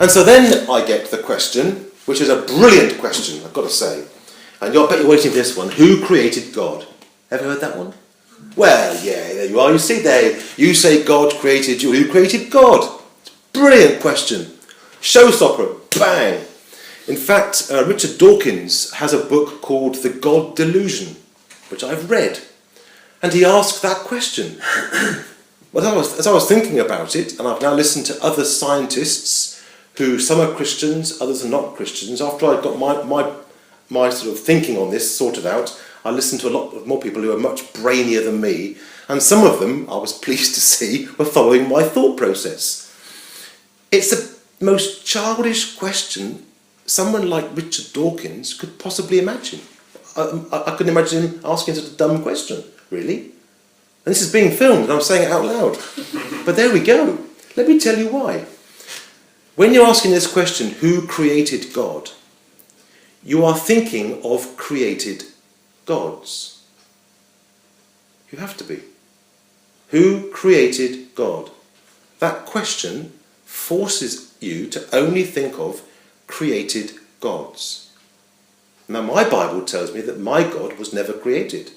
And so then I get the question, which is a brilliant question, I've got to say. And I bet you're waiting for this one. Who created God? Ever heard that one? Well, yeah, there you are. You see there, you say God created you. Who created God? Brilliant question. Showstopper, bang. In fact, Richard Dawkins has a book called The God Delusion, which I've read. And he asked that question. But as I was thinking about it, and I've now listened to other scientists who some are Christians, others are not Christians, after I got my sort of thinking on this sorted out, I listened to a lot more people who are much brainier than me, and some of them, I was pleased to see, were following my thought process. It's the most childish question someone like Richard Dawkins could possibly imagine. I couldn't imagine him asking such a dumb question, really. And this is being filmed, and I'm saying it out loud. But there we go. Let me tell you why. When you're asking this question, who created God? You are thinking of created gods. You have to be. Who created God? That question forces you to only think of created gods. Now my Bible tells me that my God was never created.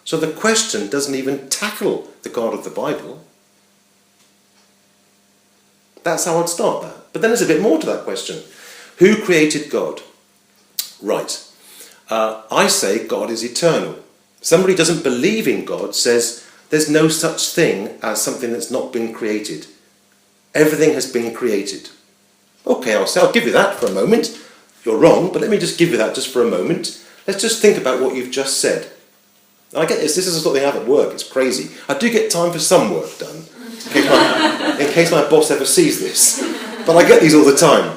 So the question doesn't even tackle the God of the Bible. That's how I'd start that. But then there's a bit more to that question. Who created God? Right. I say God is eternal. Somebody who doesn't believe in God says there's no such thing as something that's not been created. Everything has been created. Okay, I'll give you that for a moment. You're wrong, but let me just give you that just for a moment. Let's just think about what you've just said. I get this is the sort of thing I have at work, it's crazy. I do get time for some work done, in case my boss ever sees this. But I get these all the time.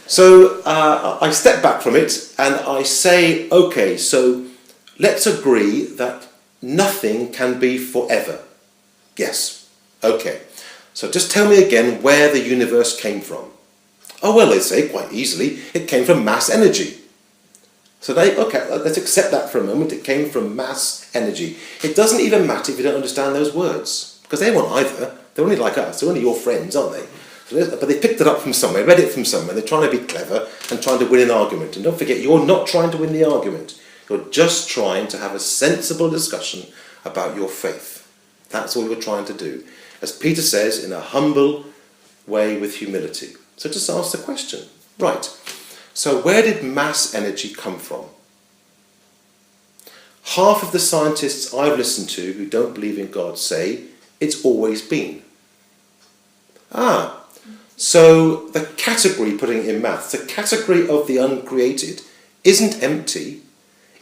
So I step back from it and I say, okay, so let's agree that nothing can be forever. Yes, okay. So just tell me again where the universe came from. Oh, well, they say quite easily, it came from mass energy. So okay, let's accept that for a moment. It came from mass energy. It doesn't even matter if you don't understand those words, because they won't either. They're only like us. They're only your friends, aren't they? But they picked it up from somewhere, read it from somewhere. They're trying to be clever and trying to win an argument. And don't forget, you're not trying to win the argument. You're just trying to have a sensible discussion about your faith. That's all you're trying to do. As Peter says, in a humble way with humility. So just ask the question. Right. So where did mass energy come from? Half of the scientists I've listened to who don't believe in God say it's always been. So the category, putting it in maths, the category of the uncreated isn't empty.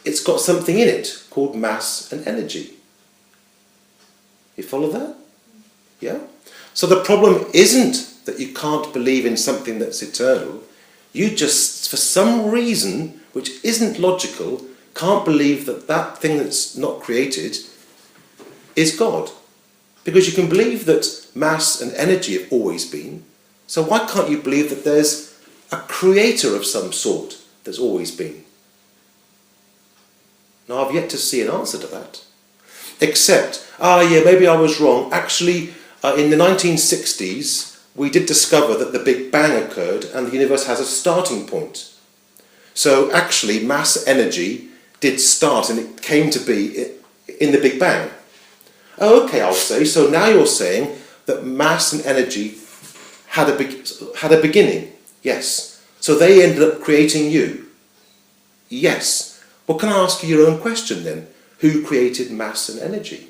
It's got something in it called mass and energy. You follow that? Yeah? So the problem isn't that you can't believe in something that's eternal. You just, for some reason, which isn't logical, can't believe that that thing that's not created is God. Because you can believe that mass and energy have always been. So why can't you believe that there's a creator of some sort that's always been? Now I've yet to see an answer to that. Except, maybe I was wrong. Actually, in the 1960s, we did discover that the Big Bang occurred and the universe has a starting point. So actually, mass energy did start and it came to be in the Big Bang. Oh, okay, I'll say. So now you're saying that mass and energy had a beginning. Yes. So they ended up creating you. Yes. Well, can I ask you your own question then? Who created mass and energy?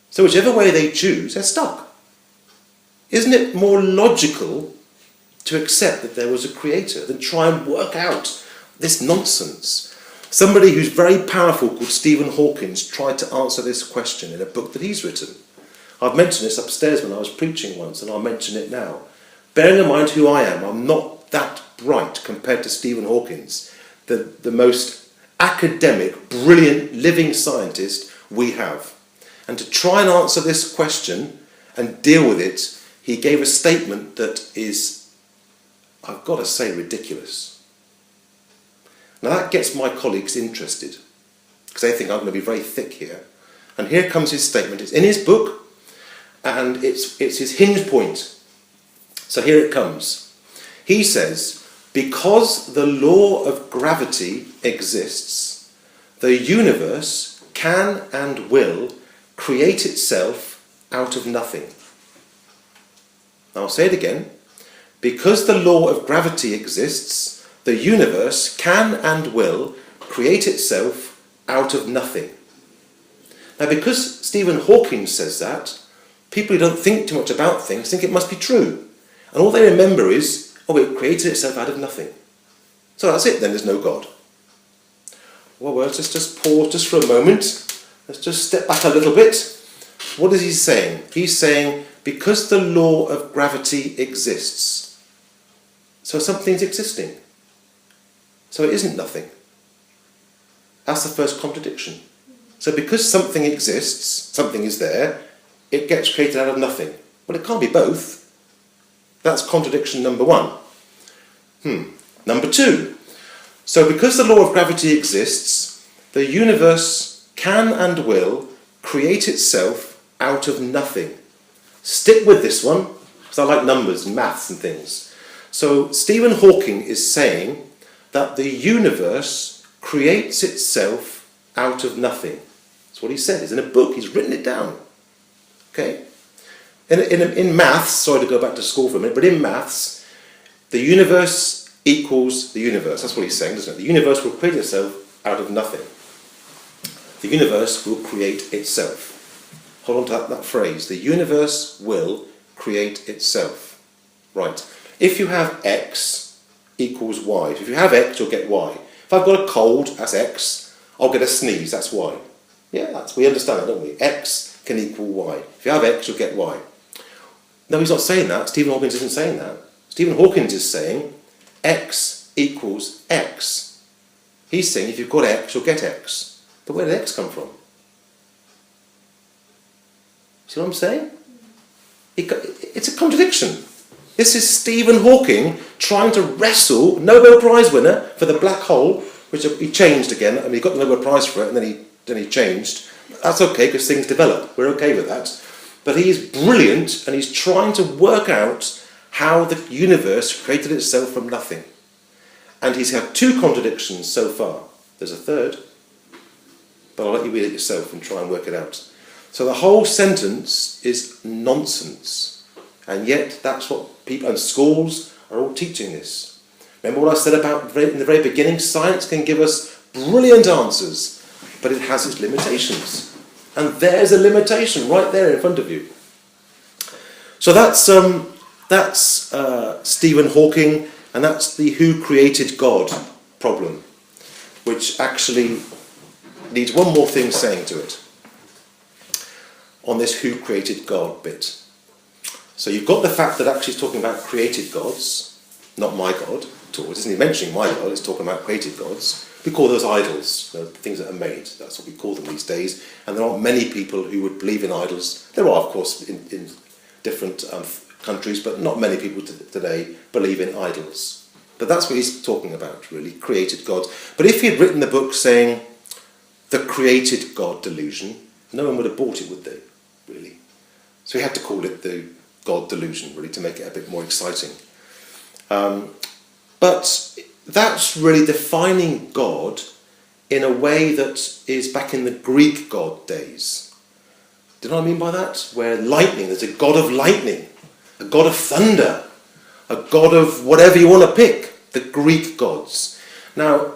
So whichever way they choose, they're stuck. Isn't it more logical to accept that there was a creator than try and work out this nonsense? Somebody who's very powerful called Stephen Hawking tried to answer this question in a book that he's written. I've mentioned this upstairs when I was preaching once, and I'll mention it now. Bearing in mind who I am, I'm not that bright compared to Stephen Hawking, the most academic, brilliant, living scientist we have. And to try and answer this question and deal with it, he gave a statement that is, I've got to say, ridiculous. Now that gets my colleagues interested, because they think I'm going to be very thick here. And here comes his statement. It's in his book, and it's his hinge point. So here it comes. He says, because the law of gravity exists, the universe can and will create itself out of nothing. Now I'll say it again. Because the law of gravity exists, the universe can and will create itself out of nothing. Now because Stephen Hawking says that, people who don't think too much about things think it must be true. And all they remember is, oh, it created itself out of nothing. So that's it then, there's no God. Well, let's just pause just for a moment. Let's just step back a little bit. What is he saying? He's saying, because the law of gravity exists, so something's existing. So it isn't nothing. That's the first contradiction. So because something exists, something is there, it gets created out of nothing. Well, it can't be both. That's contradiction number one. Number two. So because the law of gravity exists, the universe can and will create itself out of nothing. Stick with this one, because I like numbers and maths and things. So Stephen Hawking is saying that the universe creates itself out of nothing. That's what he said. It's in a book. He's written it down. Okay? In maths, sorry to go back to school for a minute, but in maths, the universe equals the universe. That's what he's saying, doesn't it? The universe will create itself out of nothing. The universe will create itself. Hold on to that phrase. The universe will create itself. Right. If you have X equals Y. If you have X, you'll get Y. If I've got a cold, that's X. I'll get a sneeze, that's Y. Yeah, we understand that, don't we? X can equal Y. If you have X, you'll get Y. No, he's not saying that. Stephen Hawking isn't saying that. Stephen Hawking is saying X equals X. He's saying if you've got X, you'll get X. But where did X come from? See what I'm saying? It's a contradiction. This is Stephen Hawking trying to wrestle Nobel Prize winner for the black hole, which he changed again. I mean, he got the Nobel Prize for it, and then he changed. That's okay, because things develop. We're okay with that. But he is brilliant, and he's trying to work out how the universe created itself from nothing. And he's had two contradictions so far. There's a third, but I'll let you read it yourself and try and work it out. So the whole sentence is nonsense. And yet that's what people and schools are all teaching this. Remember what I said about in the very beginning? Science can give us brilliant answers, but it has its limitations. And there's a limitation right there in front of you. So that's Stephen Hawking, and that's the who created God problem, which actually needs one more thing saying to it on this who created God bit. So you've got the fact that actually it's talking about created gods, not my God at all. It isn't even mentioning my God, it's talking about created gods. We call those idols, things that are made. That's what we call them these days. And there aren't many people who would believe in idols. There are, of course, in different countries, but not many people today believe in idols. But that's what he's talking about, really, created gods. But if he had written the book saying the created God delusion, no one would have bought it, would they, really? So he had to call it the God delusion, really, to make it a bit more exciting. But that's really defining God in a way that is back in the Greek God days. Do you know what I mean by that? Where lightning, there's a God of lightning, a God of thunder, a God of whatever you want to pick, the Greek gods. Now,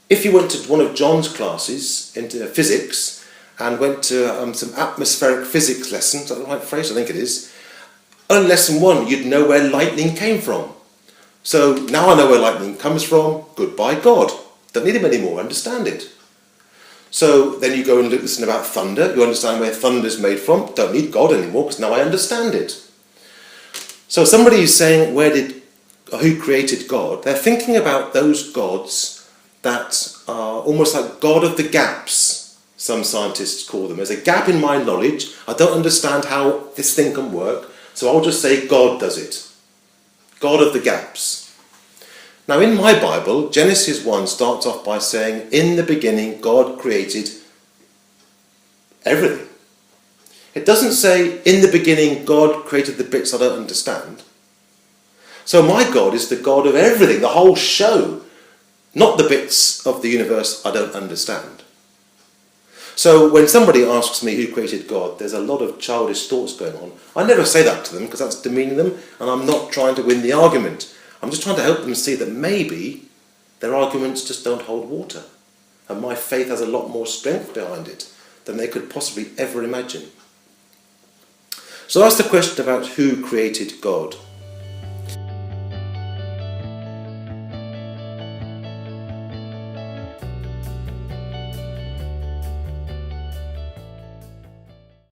if you went to one of John's classes into physics and went to some atmospheric physics lesson, is that the right phrase? I think it is. On lesson 1, you'd know where lightning came from. So now I know where lightning comes from. Goodbye, God. Don't need him anymore. Understand it. So then you go and listen about thunder. You understand where thunder is made from. Don't need God anymore because now I understand it. So somebody is saying, who created God? They're thinking about those gods that are almost like God of the gaps, some scientists call them. There's a gap in my knowledge. I don't understand how this thing can work. So I'll just say God does it. God of the gaps. Now in my Bible, Genesis 1 starts off by saying, in the beginning God created everything. It doesn't say, in the beginning God created the bits I don't understand. So my God is the God of everything, the whole show, not the bits of the universe I don't understand. So when somebody asks me who created God, there's a lot of childish thoughts going on. I never say that to them because that's demeaning them, and I'm not trying to win the argument. I'm just trying to help them see that maybe their arguments just don't hold water, and my faith has a lot more strength behind it than they could possibly ever imagine. So that's the question about who created God.